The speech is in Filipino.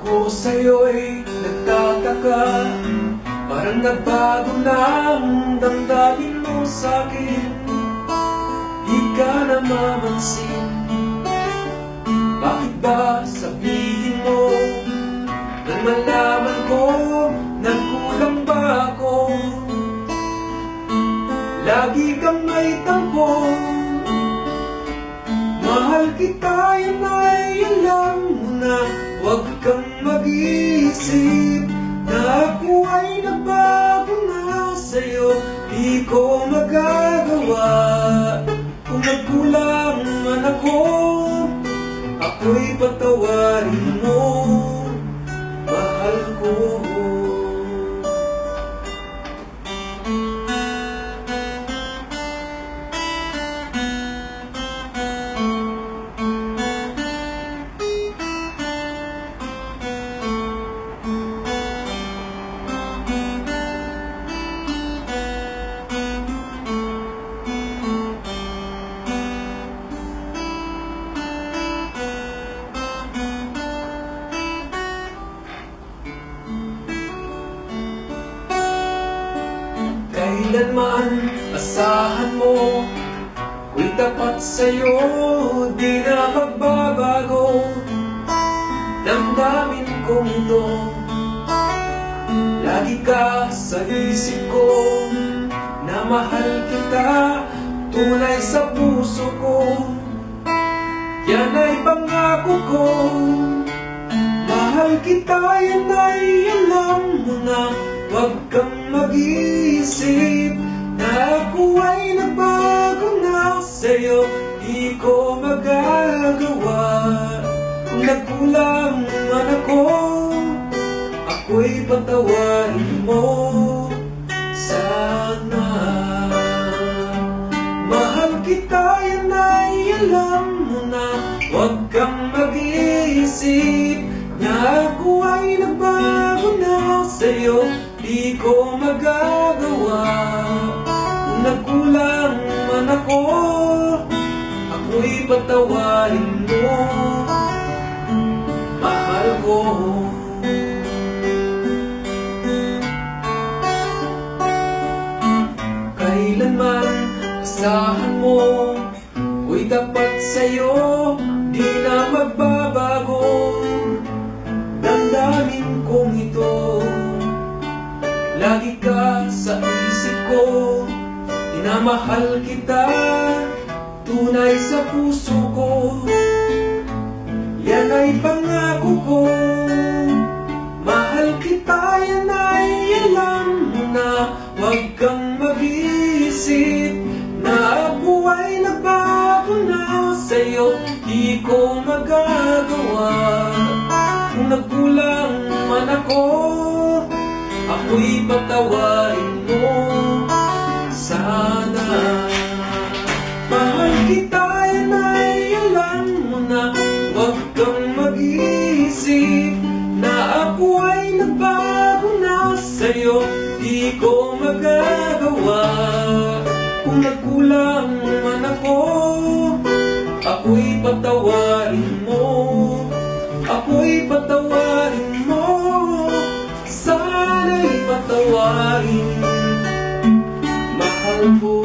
Ako sa'yo'y nagtataka, parang nagbago na ang damdamin mo sa'kin. Di ka na mamansin, bakit ba sabihin mo nang malaman ko nagkulang ba ako? Lagi kang may tampo, mahal kita, yan ay alam mo na. Huwag kang mag-iisip na ako ay nagbago na sa'yo. Di ko magagawa kung nagkulang man ako. Ako'y patawarin mo, mahal ko. Kailanman asahan mo, ako'y tapat sa'yo, di na magbabago. Damdamin kong ito, lagi ka sa isip ko, na mahal kita, tunay sa puso ko. Yan ay pangako ko, mahal kita, yan ay alam mo na. Huwag kang mag-iisip na ako ay nagbago na sa'yo. Di ko magagawa kung nagkulang man ako. Ako'y patawarin mo sana. Mahal kita, yan ay alam mo na. Huwag kang mag-iisip na ako ay nagbago na sa'yo. Di ko magagawa kung nagkulang man ako. Ako'y patawarin mo, mahal ko. Kailanman asahan mo, ako'y tapat sa'yo, di na magbabago. Damdamin kong ito, lagi ka sa isip ko, minamahal kita, tunay sa puso ko. Yan ay pangako ko, mahal kita, yan ay alam mo na. Huwag kang mag-iisip na ako ay nagbago na sa'yo. Di ko magagawa kung nagkulang man ako. Ako'y patawarin mo sana. Mahal kita, yan ay alam mo na. Huwag kang mag-iisip na ako ay nagbago na sa'yo. Di ko magagawa kung nagkulang man ako. Ako'y patawarin mo, ako'y patawarin mo. Sana'y patawarin, mahal ko.